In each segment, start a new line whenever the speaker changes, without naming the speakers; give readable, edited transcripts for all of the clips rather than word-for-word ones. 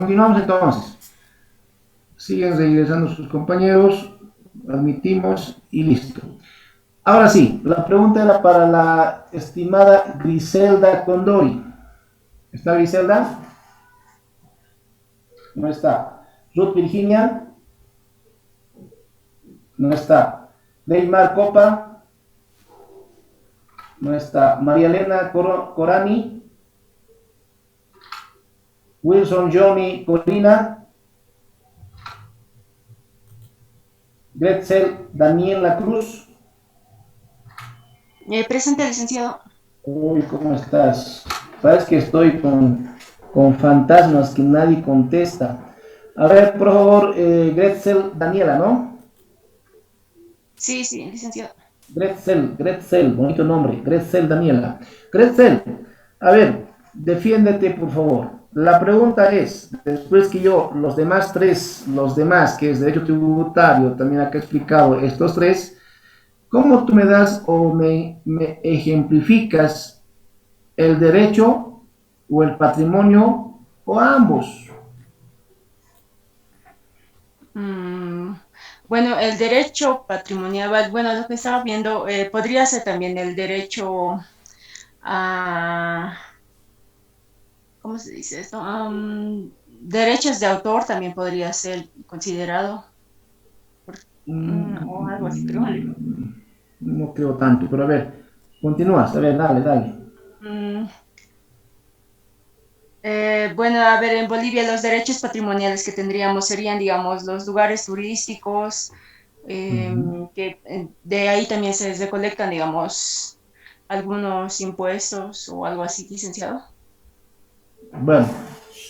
Continuamos entonces. Siguen regresando sus compañeros, admitimos y listo. Ahora sí, la pregunta era para la estimada Griselda Condori. ¿Está Griselda? No está. Ruth Virginia, no está. Neymar Copa, no está. María Elena Corani, Wilson Johnny Colina, Gretzel Daniela Cruz.
Presente, licenciado.
Uy, ¿cómo estás? Sabes que estoy con fantasmas que nadie contesta. A ver, por favor, Gretzel Daniela, ¿no?
Sí, sí, licenciado.
Gretzel, bonito nombre, Gretzel Daniela. Gretzel, a ver, defiéndete por favor. La pregunta es, después que yo, los demás tres, los demás, que es derecho tributario, también acá he explicado estos tres, ¿cómo tú me das o me ejemplificas el derecho o el patrimonio o ambos?
Mm, bueno, el derecho patrimonial, bueno, lo que estaba viendo, podría ser también el derecho a, ¿cómo se dice esto? Derechos de autor también podría ser considerado, o algo así, creo.
No creo tanto, pero a ver, continúas, a ver, dale, dale.
Mm, bueno, a ver, en Bolivia los derechos patrimoniales que tendríamos serían, digamos, los lugares turísticos, que de ahí también se recolectan, digamos, algunos impuestos o algo así, licenciado.
Bueno,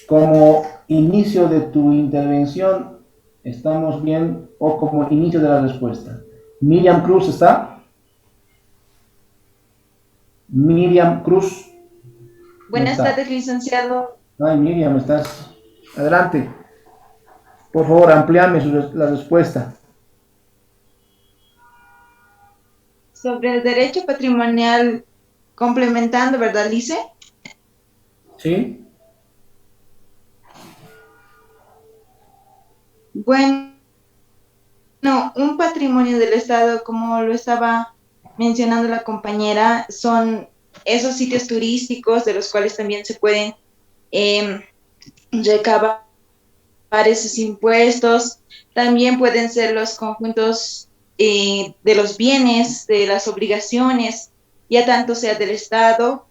como inicio de tu intervención, ¿estamos bien? O como inicio de la respuesta. Miriam Cruz está. Miriam Cruz no
Buenas
está.
tardes, licenciado.
Ay, Miriam, estás. Adelante. Por favor, amplíame la respuesta.
Sobre el derecho patrimonial, complementando, ¿verdad, Lice?
¿Sí?
Bueno, un patrimonio del Estado, como lo estaba mencionando la compañera, son esos sitios turísticos de los cuales también se pueden eh, recabar esos impuestos. También pueden ser los conjuntos de los bienes, de las obligaciones, ya tanto sea del Estado.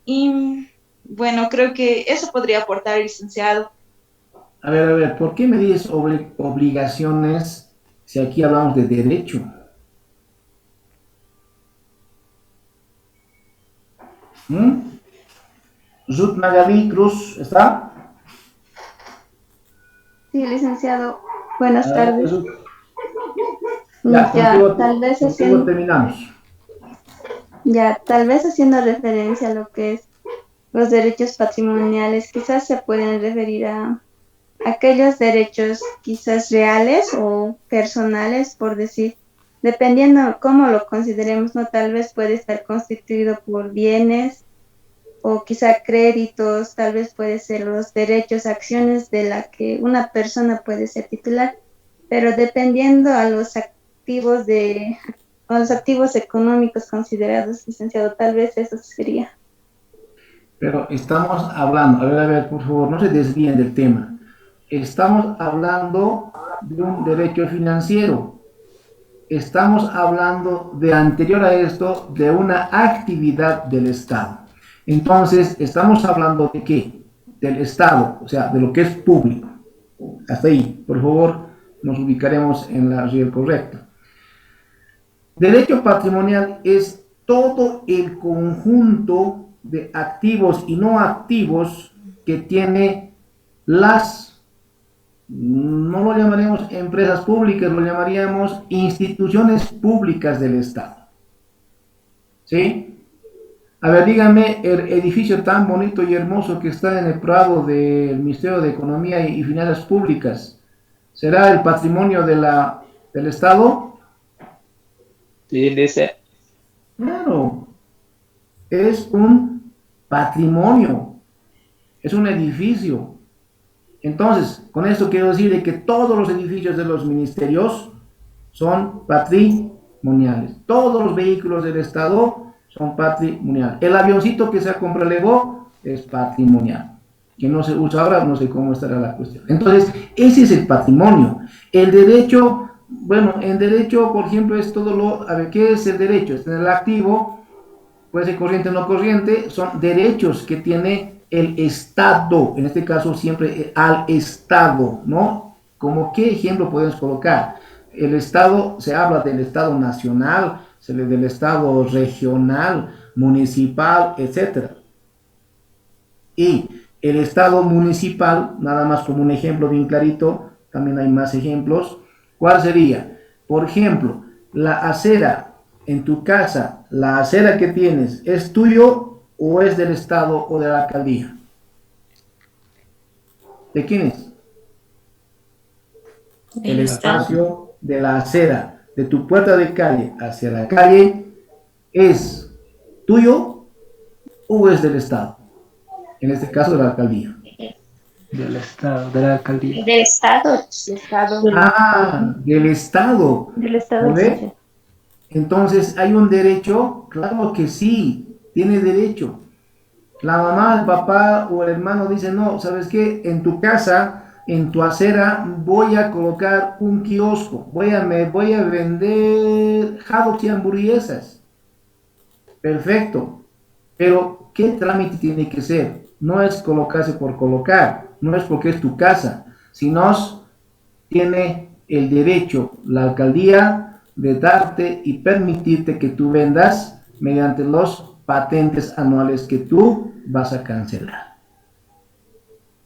Y bueno, creo que eso podría aportar el licenciado.
A ver, ¿por qué me dices obligaciones si aquí hablamos de derecho? ¿Mm? Ruth Magali Cruz, ¿está?
Sí, licenciado, buenas
A ver,
tardes.
Ruth. Ya,
Ya, tal vez
contigo
haciendo,
terminamos.
ya, tal vez haciendo referencia a lo que es los derechos patrimoniales, quizás se pueden referir a aquellos derechos quizás reales o personales, por decir, dependiendo cómo lo consideremos, ¿no? Tal vez puede estar constituido por bienes o quizá créditos, tal vez puede ser los derechos, acciones de la que una persona puede ser titular, pero dependiendo a los activos económicos considerados, licenciado, tal vez eso sería.
Pero estamos hablando, a ver, por favor, no se desvíen del tema. Estamos hablando de un derecho financiero. Estamos hablando de anterior a esto, de una actividad del Estado. Entonces, estamos hablando de qué? Del Estado, o sea, de lo que es público. Hasta ahí, por favor, nos ubicaremos en la riel correcta. Derecho patrimonial es todo el conjunto de activos y no activos que tiene las, no lo llamaremos empresas públicas, lo llamaríamos instituciones públicas del Estado. ¿Sí? A ver, díganme, el edificio tan bonito y hermoso que está en el Prado del Ministerio de Economía y Finanzas Públicas, ¿será el patrimonio del Estado?
Sí, dice.
Claro, es un patrimonio, es un edificio. Entonces, con esto quiero decir de que todos los edificios de los ministerios son patrimoniales. Todos los vehículos del Estado son patrimoniales. El avioncito que se compró el Evo es patrimonial. Que no se usa ahora, no sé cómo estará la cuestión. Entonces, ese es el patrimonio. El derecho, bueno, en derecho, por ejemplo, es todo lo... A ver, ¿qué es el derecho? Es tener el activo, puede ser corriente o no corriente, son derechos que tiene el Estado, en este caso siempre al Estado, ¿no? ¿Como qué ejemplo podemos colocar? El Estado, se habla del Estado nacional, del Estado regional, municipal, etcétera. Y el Estado municipal, nada más como un ejemplo bien clarito, también hay más ejemplos. ¿Cuál sería? Por ejemplo, la acera en tu casa, la acera que tienes, ¿es tuyo o es del Estado o de la alcaldía? ¿De quién es? El espacio de la acera, de tu puerta de calle hacia la calle, ¿es tuyo o es del Estado? En este caso de la alcaldía.
Del Estado, de la alcaldía.
Del Estado.
Ah, del Estado.
Del Estado.
¿No ve? Entonces, ¿hay un derecho? Claro que sí, tiene derecho. La mamá, el papá o el hermano dice, no, ¿sabes qué? En tu casa, en tu acera, voy a colocar un kiosco. Voy a vender hot y hamburguesas. Perfecto. Pero, ¿qué trámite tiene que ser? No es colocarse por colocar, no es porque es tu casa, sino tiene el derecho la alcaldía de darte y permitirte que tú vendas mediante los patentes anuales que tú vas a cancelar.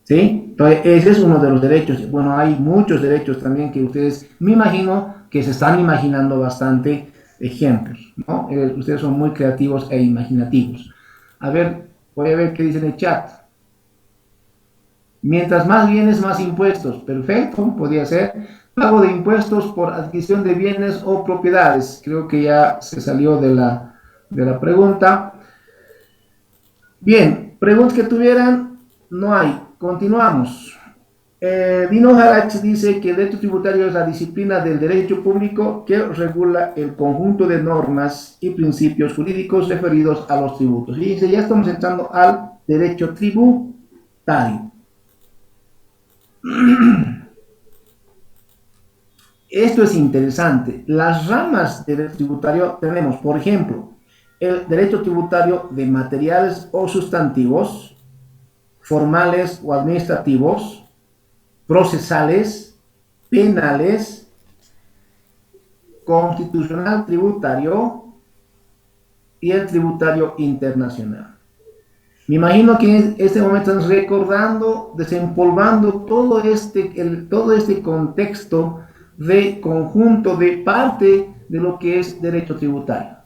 ¿Sí? Entonces, ese es uno de los derechos. Bueno, hay muchos derechos también que ustedes, me imagino, que se están imaginando bastante ejemplos, ¿no? Ustedes son muy creativos e imaginativos. A ver, voy a ver qué dice en el chat. Mientras más bienes, más impuestos. Perfecto, podría ser. Pago de impuestos por adquisición de bienes o propiedades. Creo que ya se salió de la pregunta. Bien, preguntas que tuvieran, no hay. Continuamos. Dino Harach dice que el derecho tributario es la disciplina del derecho público que regula el conjunto de normas y principios jurídicos referidos a los tributos. Y dice, ya estamos entrando al derecho tributario. Esto es interesante. Las ramas del derecho tributario tenemos, por ejemplo, el derecho tributario de materiales o sustantivos, formales o administrativos, procesales, penales, constitucional tributario y el tributario internacional. Me imagino que en este momento están recordando, desempolvando todo este contexto de conjunto, de parte de lo que es derecho tributario.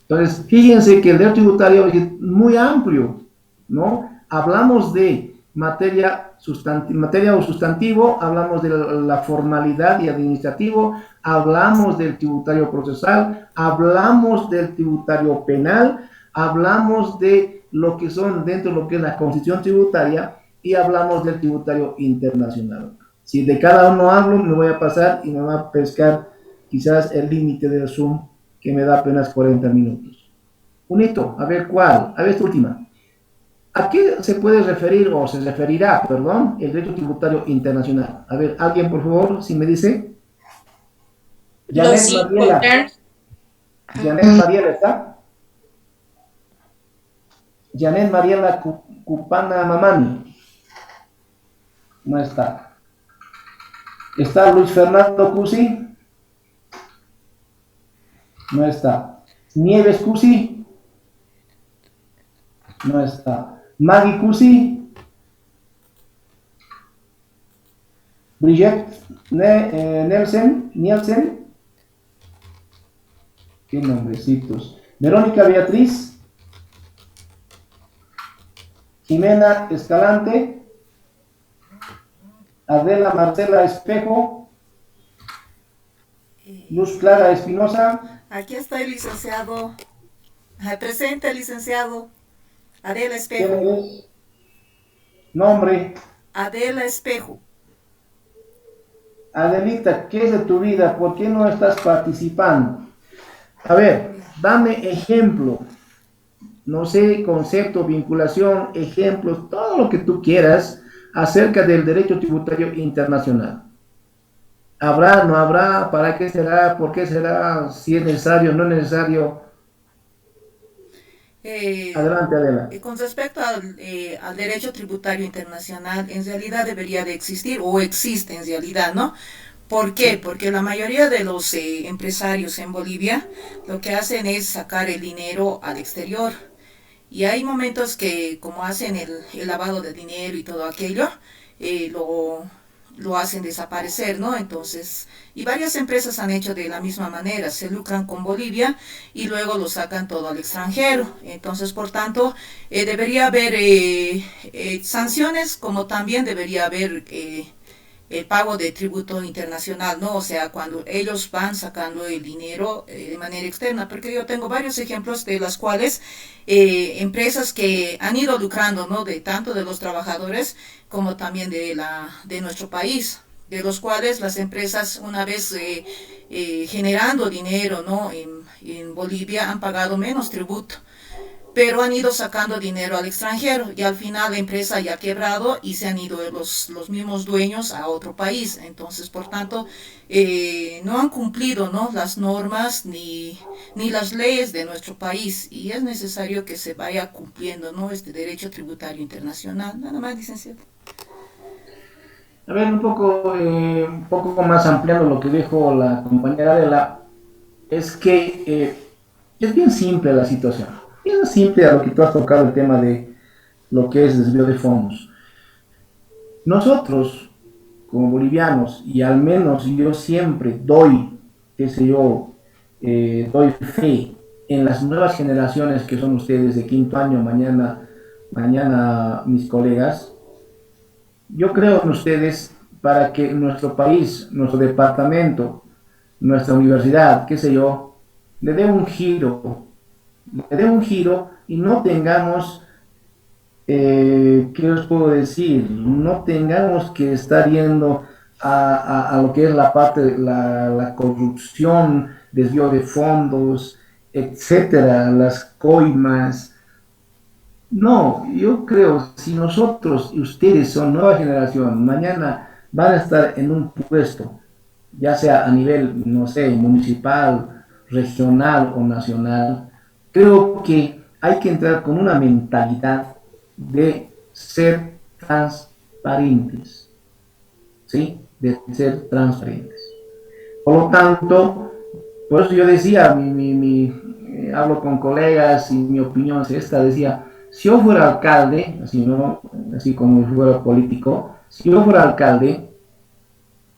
Entonces, fíjense que el derecho tributario es muy amplio, ¿no? Hablamos de materia o sustantivo, hablamos de la formalidad y administrativo, hablamos del tributario procesal, hablamos del tributario penal, hablamos de lo que son dentro de lo que es la constitución tributaria y hablamos del tributario internacional. Si de cada uno hablo, me voy a pasar y me va a pescar quizás el límite del Zoom que me da apenas 40 minutos. Un hito, a ver cuál, a ver esta última. ¿A qué se puede referir o se referirá, perdón, el derecho tributario internacional? A ver, alguien por favor, si me dice. Janet Mariela. Janet Mariela, ¿está? Janet Mariela Cupana Mamani. No está. ¿Está Luis Fernando Cusi? No está. Nieves Cusi? No está. Maggie Cusi, Brigitte Nielsen, qué nombrecitos. Verónica Beatriz, Jimena Escalante, Adela Marcela Espejo, Luz Clara Espinosa.
Aquí estoy, licenciado. Presente, licenciado. Adela Espejo.
Nombre.
Adela Espejo.
Adelita, ¿qué es de tu vida? ¿Por qué no estás participando? A ver, dame ejemplo. No sé, concepto, vinculación, ejemplos, todo lo que tú quieras acerca del derecho tributario internacional. ¿Habrá, no habrá? ¿Para qué será? ¿Por qué será? ¿Si es necesario, no es necesario? Adelante, Adela.
Con respecto al derecho tributario internacional, en realidad debería de existir o existe en realidad, ¿no? ¿Por qué? Porque la mayoría de los empresarios en Bolivia lo que hacen es sacar el dinero al exterior. Y hay momentos que como hacen el lavado de dinero y todo aquello, eh, lo, lo hacen desaparecer, ¿no? Entonces, y varias empresas han hecho de la misma manera, se lucran con Bolivia y luego lo sacan todo al extranjero. Entonces, por tanto, debería haber sanciones como también debería haber el pago de tributo internacional, ¿no? O sea, cuando ellos van sacando el dinero de manera externa, porque yo tengo varios ejemplos de las cuales empresas que han ido lucrando, ¿no? De tanto de los trabajadores como también de nuestro país, de los cuales las empresas una vez generando dinero, ¿no? En Bolivia han pagado menos tributo, pero han ido sacando dinero al extranjero y al final la empresa ya ha quebrado y se han ido los mismos dueños a otro país. Entonces, por tanto, no han cumplido, ¿no? Las normas ni las leyes de nuestro país y es necesario que se vaya cumpliendo, ¿no? Este derecho tributario internacional. Nada más, licenciado.
A ver, un poco más ampliando lo que dijo la compañera Adela, es que es bien simple la situación. Bien simple a lo que tú has tocado el tema de lo que es desvío de fondos. Nosotros, como bolivianos, y al menos yo siempre doy, qué sé yo, doy fe en las nuevas generaciones que son ustedes de quinto año, mañana mis colegas, yo creo en ustedes para que nuestro país, nuestro departamento, nuestra universidad, qué sé yo, le dé un giro y no tengamos, ¿qué os puedo decir? No tengamos que estar yendo a lo que es la parte de la corrupción, desvío de fondos, etcétera, las coimas. No, yo creo, si nosotros y ustedes son nueva generación, mañana van a estar en un puesto, ya sea a nivel, no sé, municipal, regional o nacional, creo que hay que entrar con una mentalidad de ser transparentes, ¿sí? De ser transparentes. Por lo tanto, por eso yo decía, hablo con colegas y mi opinión es esta, decía, si yo fuera alcalde, así, ¿no? Así como fuera político, si yo fuera alcalde,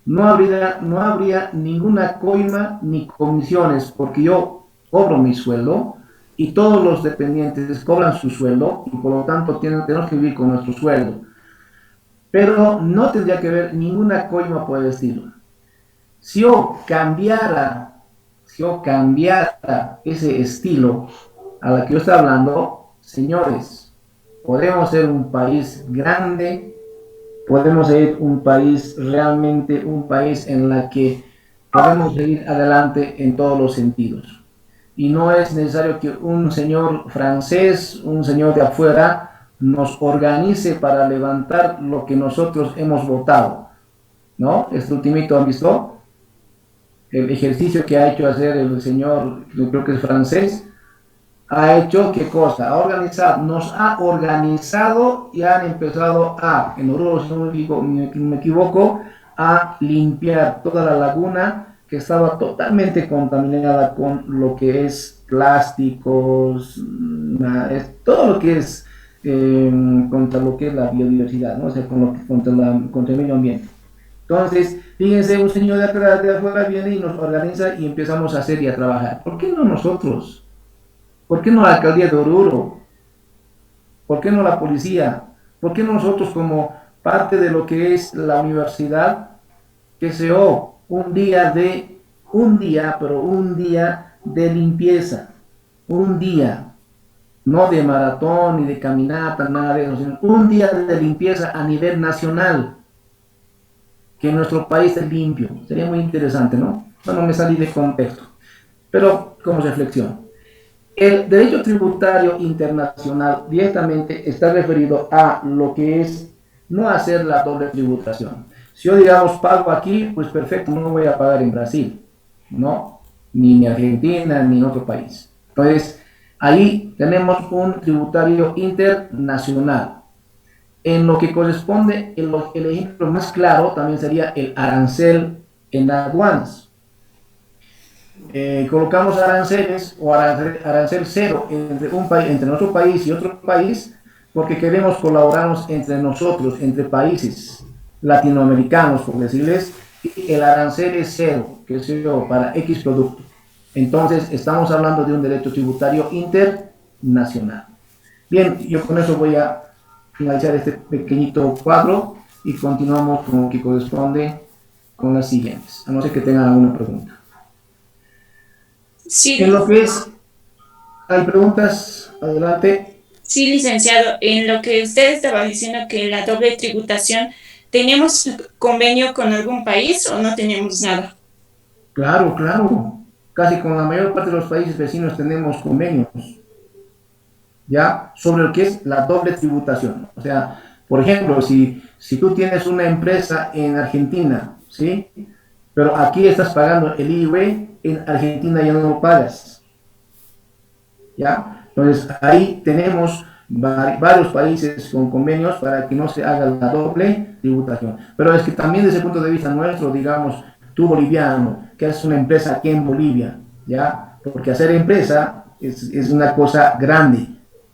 no habría ninguna coima ni comisiones, porque yo cobro mi sueldo y todos los dependientes cobran su sueldo y por lo tanto tenemos que vivir con nuestro sueldo. Pero no tendría que haber ninguna coima por el estilo. Si yo cambiara, si yo cambiara ese estilo a la que yo estoy hablando, señores, podemos ser un país grande, podemos ser un país realmente, un país en la que podemos seguir adelante en todos los sentidos. Y no es necesario que un señor francés, un señor de afuera, nos organice para levantar lo que nosotros hemos votado, ¿no? Este ultimito, ¿han visto? El ejercicio que ha hecho hacer el señor, yo creo que es francés, ha hecho qué cosa, nos ha organizado y han empezado en Oruro, si no me equivoco, a limpiar toda la laguna que estaba totalmente contaminada con lo que es plásticos, todo lo que es contra lo que es la biodiversidad, ¿no? O sea, contra el medio ambiente. Entonces, fíjense, un señor de afuera viene y nos organiza y empezamos a hacer y a trabajar. ¿Por qué no nosotros? ¿Por qué no la alcaldía de Oruro? ¿Por qué no la policía? ¿Por qué no nosotros como parte de lo que es la universidad, que se un día de limpieza, un día, no de maratón ni de caminata, nada de eso, sino un día de limpieza a nivel nacional, que nuestro país es limpio. Sería muy interesante, ¿no? Bueno, me salí de contexto, pero como reflexión. El derecho tributario internacional directamente está referido a lo que es no hacer la doble tributación. Si yo, digamos, pago aquí, pues perfecto, no voy a pagar en Brasil, ¿no? Ni en Argentina, ni en otro país. Entonces, ahí tenemos un tributario internacional. En lo que corresponde, el ejemplo más claro también sería el arancel en aduanas. Colocamos aranceles o arancel cero entre nuestro país y otro país porque queremos colaborarnos entre nosotros, entre países latinoamericanos, por decirles, y el arancel es cero, que es cero para X producto. Entonces, estamos hablando de un derecho tributario internacional. Bien, yo con eso voy a finalizar este pequeñito cuadro y continuamos con lo que corresponde con las siguientes, a no ser que tengan alguna pregunta.
Sí,
En lo que es, hay preguntas, adelante.
sí, licenciado, en lo que usted estaba diciendo que la doble tributación, ¿tenemos convenio con algún país o no tenemos nada?
Claro, claro, casi con la mayor parte de los países vecinos tenemos convenios, ¿ya? Sobre lo que es la doble tributación. O sea, por ejemplo, si tú tienes una empresa en Argentina, ¿sí? Pero aquí estás pagando el IVA, en Argentina ya no lo pagas, ¿ya? Entonces, ahí tenemos varios países con convenios para que no se haga la doble tributación. Pero es que también desde el punto de vista nuestro, digamos, tú boliviano, que haces una empresa aquí en Bolivia, ¿ya? Porque hacer empresa es una cosa grande.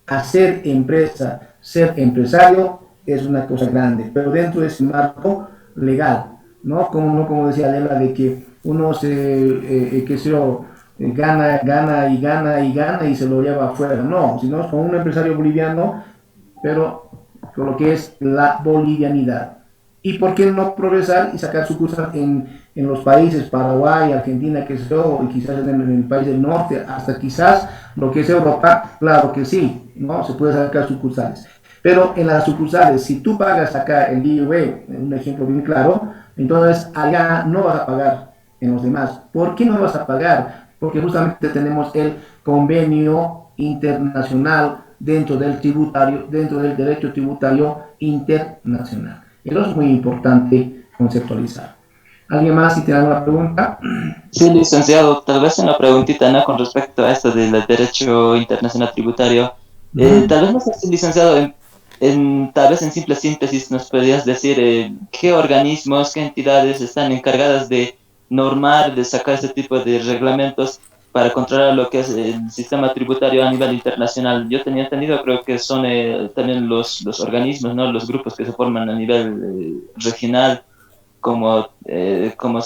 Hacer empresa, ser empresario es una cosa grande, pero dentro de ese marco legal, ¿no? Como decía Lela, de que uno qué sé yo, gana y se lo lleva afuera, no, sino con un empresario boliviano, pero con lo que es la bolivianidad. ¿Y por qué no progresar y sacar sucursal en los países, Paraguay, Argentina, que sé yo, y quizás en el país del norte, hasta quizás lo que es Europa? Claro que sí, ¿no? Se puede sacar sucursales. Pero en las sucursales, si tú pagas acá el IUV, un ejemplo bien claro, entonces allá no vas a pagar en los demás. ¿Por qué no vas a pagar? Porque justamente tenemos el convenio internacional dentro del derecho tributario internacional. Eso es muy importante conceptualizar. ¿Alguien más si tiene alguna pregunta?
Sí, licenciado, tal vez una preguntita, ¿no? Con respecto a esto del derecho internacional tributario. Tal vez no sé si, licenciado, tal vez en simple síntesis nos podrías decir qué organismos, qué entidades están encargadas de normar, de sacar ese tipo de reglamentos para controlar lo que es el sistema tributario a nivel internacional. Yo tenía entendido, creo que son también los organismos, ¿no? Los grupos que se forman a nivel regional, como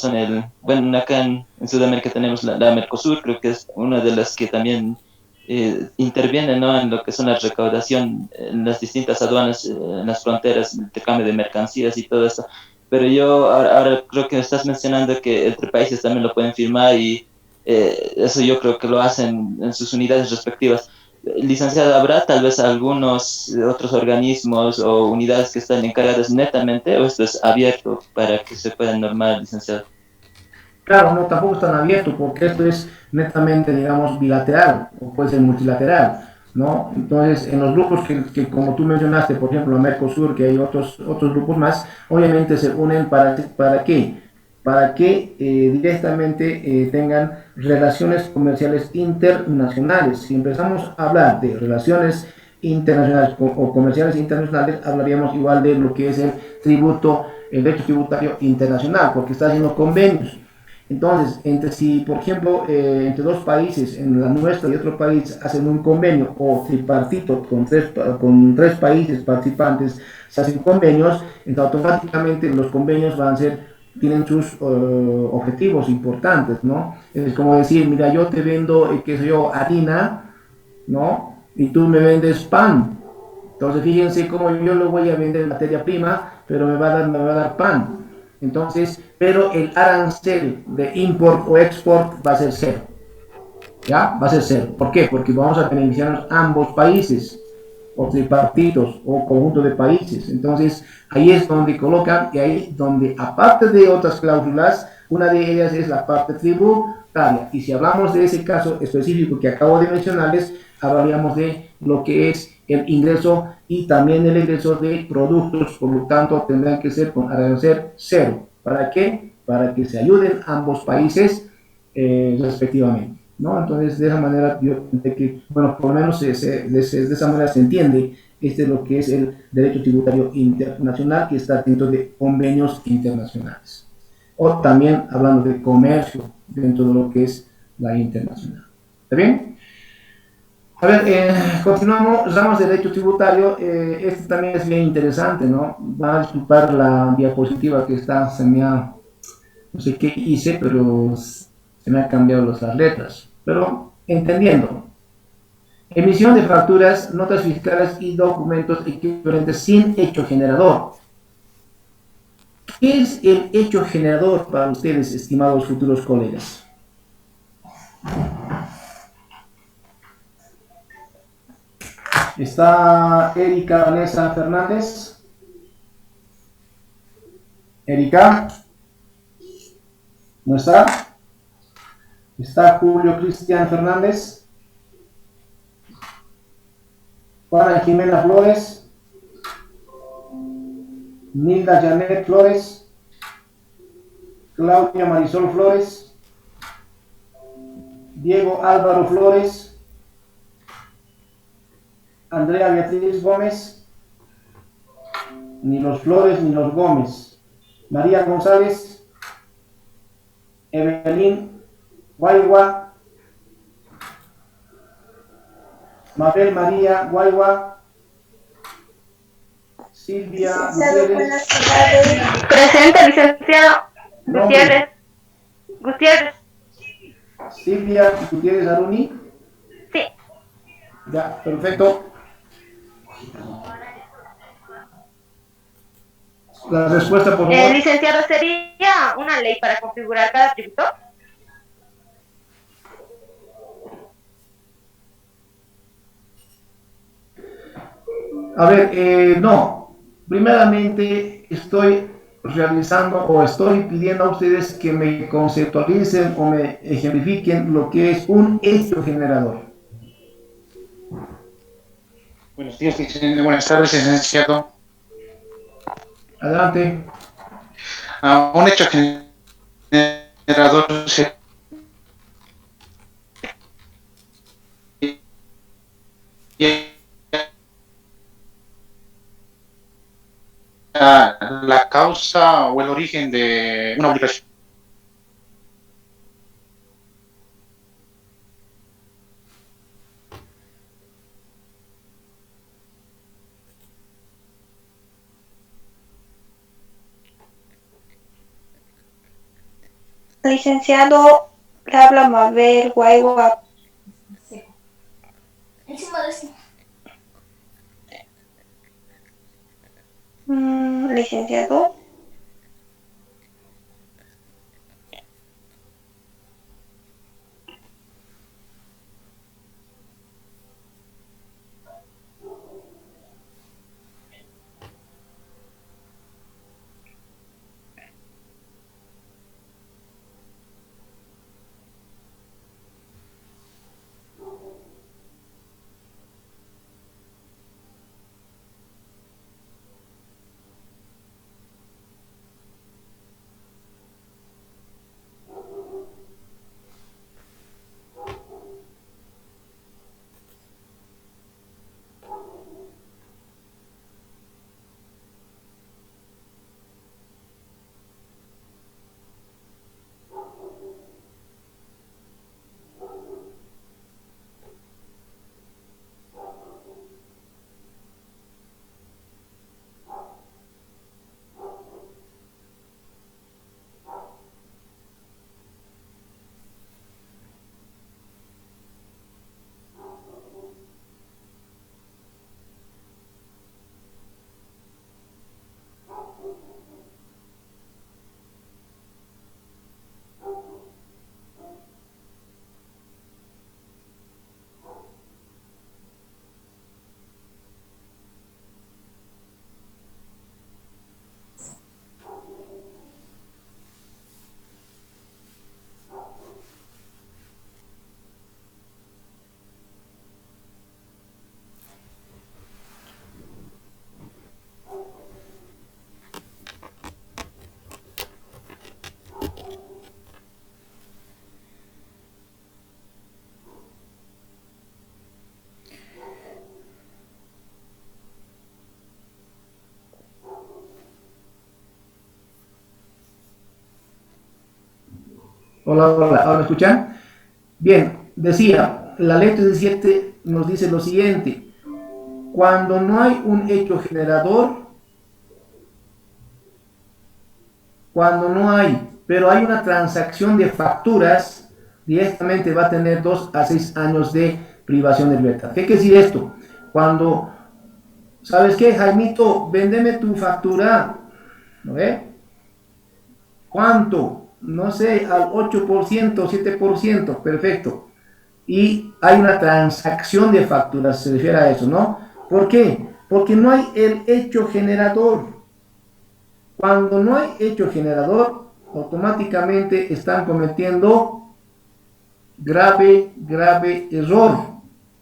son bueno, acá en Sudamérica tenemos la Mercosur, creo que es una de las que también interviene, ¿no? En lo que son la recaudación en las distintas aduanas, en las fronteras, el intercambio de mercancías y todo eso. Pero yo ahora creo que estás mencionando que entre países también lo pueden firmar y eso yo creo que lo hacen en sus unidades respectivas. Licenciado, ¿habrá tal vez algunos otros organismos o unidades que están encargadas netamente o esto es abierto para que se pueda normar, licenciado?
Claro, no, tampoco es tan abierto porque esto es netamente, digamos, bilateral o puede ser multilateral, ¿no? Entonces, en los grupos que como tú mencionaste, por ejemplo, la Mercosur, que hay otros grupos más, obviamente se unen ¿para qué? Para que directamente tengan relaciones comerciales internacionales. Si empezamos a hablar de relaciones internacionales o comerciales internacionales, hablaríamos igual de lo que es el derecho tributario internacional, porque está haciendo convenios. Entonces, si por ejemplo entre dos países, en la nuestra y otro país, hacen un convenio o tripartito con tres países participantes, se hacen convenios, entonces automáticamente los convenios tienen sus objetivos importantes, ¿no? Es como decir, mira, yo te vendo, qué sé yo, harina, ¿no? Y tú me vendes pan. Entonces, fíjense cómo yo le voy a vender materia prima, pero me va a dar pan. Entonces, pero el arancel de import o export va a ser cero. ¿ya? Va a ser cero. ¿Por qué? Porque vamos a beneficiarnos ambos países, o tripartitos, o conjunto de países. Entonces, ahí es donde colocan, y ahí donde, aparte de otras cláusulas, una de ellas es la parte tributaria. Y si hablamos de ese caso específico que acabo de mencionarles, hablaríamos de lo que es el ingreso y también el ingreso de productos, por lo tanto tendrán que ser con arancel cero. ¿Para qué? Para que se ayuden ambos países respectivamente, ¿no? Entonces, de esa manera, de que, bueno, por lo menos de esa manera se entiende lo que es el derecho tributario internacional que está dentro de convenios internacionales. O también hablando de comercio dentro de lo que es la internacional. ¿Está bien? A ver, continuamos, ramos de derecho tributario. Este también es bien interesante, ¿no? Van a disculpar la diapositiva que está, no sé qué hice, pero se me han cambiado las letras. Pero entendiendo. Emisión de facturas, notas fiscales y documentos equivalentes sin hecho generador. ¿Qué es el hecho generador para ustedes, estimados futuros colegas? Está Erika Vanessa Fernández. Erika. ¿No está? Está Julio Cristian Fernández. Juana Jimena Flores. Nilda Janet Flores. Claudia Marisol Flores. Diego Álvaro Flores. Andrea Beatriz Gómez. Ni los Flores ni los Gómez. María González. Evelyn Guayua. Mabel María Guayua. Silvia Gutiérrez.
Presente, licenciado Gutiérrez. Gutiérrez.
Silvia Gutiérrez Aruni.
Sí.
Ya, perfecto. La respuesta, por favor.
Licenciado, ¿sería una ley para configurar cada tributo?
A ver, no. Primeramente estoy realizando o estoy pidiendo a ustedes que me conceptualicen o me ejemplifiquen lo que es un hecho generador.
Buenos días, buenas tardes, licenciado.
Adelante.
Un hecho generador la causa o el origen de una obligación.
Licenciado, le habla Mabel Guayua.
Encima de esto.
Licenciado.
Hola, hola, ¿ahora me escuchan? Bien, decía, la ley 37 nos dice lo siguiente: cuando no hay un hecho generador, cuando no hay, pero hay una transacción de facturas, directamente va a tener 2 a 6 años de privación de libertad. ¿Qué quiere decir esto? Cuando, ¿sabes qué, Jaimito? Véndeme tu factura, ¿no ve? ¿Cuánto? No sé, al 8%, 7%, perfecto. Y hay una transacción de facturas, se refiere a eso, ¿no? ¿Por qué? Porque no hay el hecho generador. Cuando no hay hecho generador, automáticamente están cometiendo grave error,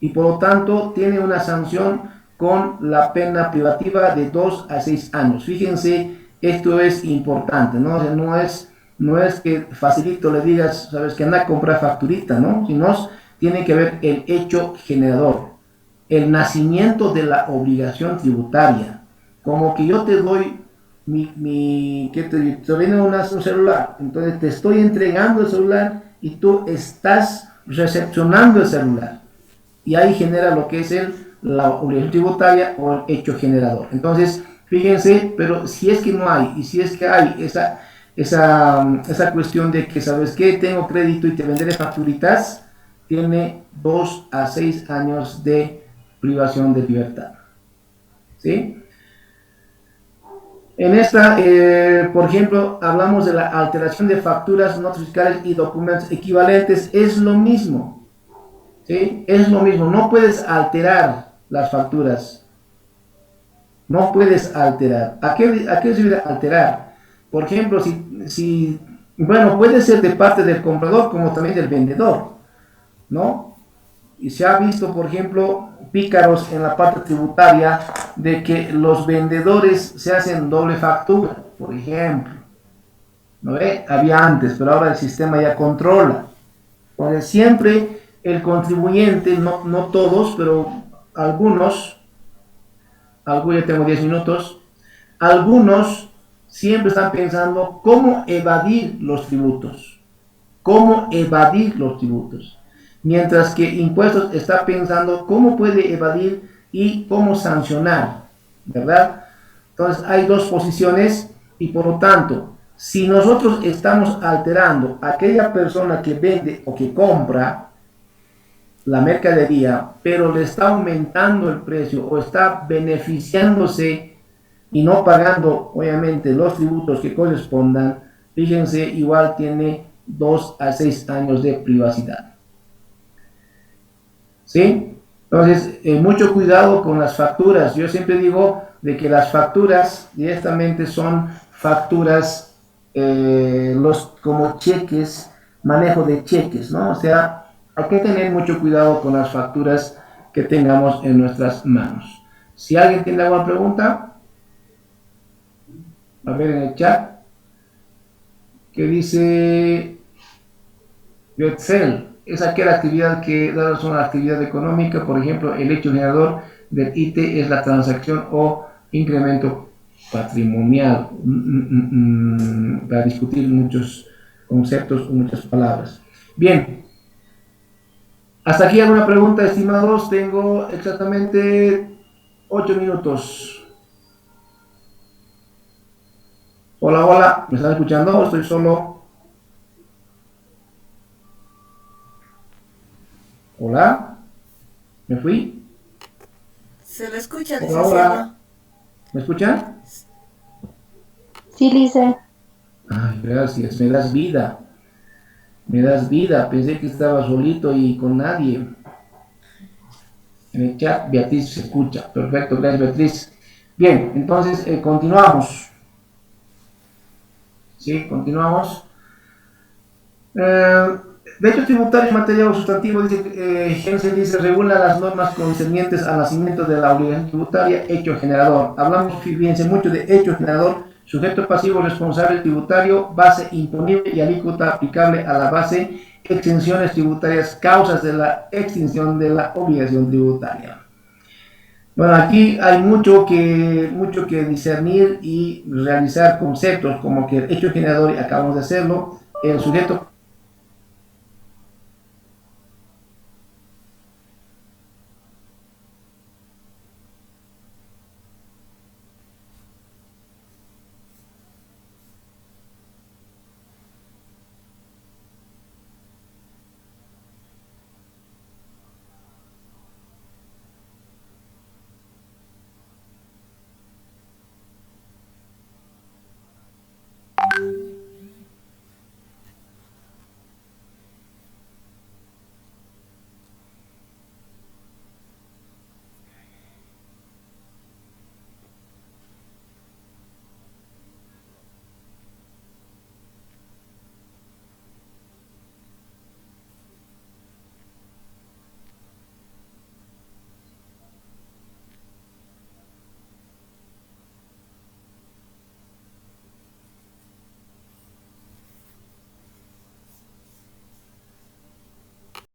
y por lo tanto tiene una sanción con la pena privativa de 2 a 6 años. Fíjense, esto es importante, ¿no? O sea, no es que facilito le digas, sabes, que anda a comprar facturita, ¿no? Sino tiene que ver el hecho generador, el nacimiento de la obligación tributaria. Como que yo te doy que te viene un celular, entonces te estoy entregando el celular y tú estás recepcionando el celular, y ahí genera lo que es la obligación tributaria o el hecho generador. Entonces, fíjense, pero si es que no hay, y si es que hay esa cuestión de que, ¿sabes qué? Tengo crédito y te venderé facturitas, tiene 2 a 6 años de privación de libertad. ¿Sí? En esta, por ejemplo, hablamos de la alteración de facturas, notas fiscales y documentos equivalentes. Es lo mismo. ¿Sí? Es lo mismo. No puedes alterar las facturas. No puedes alterar. ¿A qué se refiere alterar? Por ejemplo, bueno, puede ser de parte del comprador como también del vendedor, ¿no? Y se ha visto, por ejemplo, pícaros en la parte tributaria de que los vendedores se hacen doble factura, por ejemplo. ¿No ve? Había antes, pero ahora el sistema ya controla. Porque siempre el contribuyente, no todos, pero algunos, ya tengo 10 minutos, algunos siempre están pensando cómo evadir los tributos. Cómo evadir los tributos. Mientras que impuestos está pensando cómo puede evadir y cómo sancionar, ¿verdad? Entonces hay dos posiciones, y por lo tanto, si nosotros estamos alterando a aquella persona que vende o que compra la mercadería, pero le está aumentando el precio o está beneficiándose y no pagando, obviamente, los tributos que correspondan, fíjense, igual tiene 2 a 6 años de privacidad. ¿Sí? Entonces, mucho cuidado con las facturas. Yo siempre digo de que las facturas directamente son facturas, como cheques, manejo de cheques, ¿no? O sea, hay que tener mucho cuidado con las facturas que tengamos en nuestras manos. Si alguien tiene alguna pregunta, a ver en el chat, que dice Excel. Es aquella actividad que, dada una actividad económica, por ejemplo, el hecho generador del IT es la transacción o incremento patrimonial, para discutir muchos conceptos, muchas palabras. Bien, hasta aquí alguna pregunta, estimados. Tengo exactamente 8 minutos. Hola, hola, ¿me están escuchando? Estoy solo. Hola, ¿me fui?
Se lo escucha,
hola, hola. ¿Me escuchan?
Sí, Lice.
Ay, gracias, me das vida. Me das vida, pensé que estaba solito y con nadie. En el chat, Beatriz se escucha. Perfecto, gracias, Beatriz. Bien, entonces continuamos. Sí, continuamos. Derechos tributarios, material o sustantivo, dice Hensel, dice, regula las normas concernientes al nacimiento de la obligación tributaria, hecho generador. Hablamos, fíjense, mucho de hecho generador, sujeto pasivo responsable tributario, base imponible y alícuota aplicable a la base, exenciones tributarias, causas de la extinción de la obligación tributaria. Bueno, aquí hay mucho que discernir y realizar conceptos como que el hecho generador, y acabamos de hacerlo, el sujeto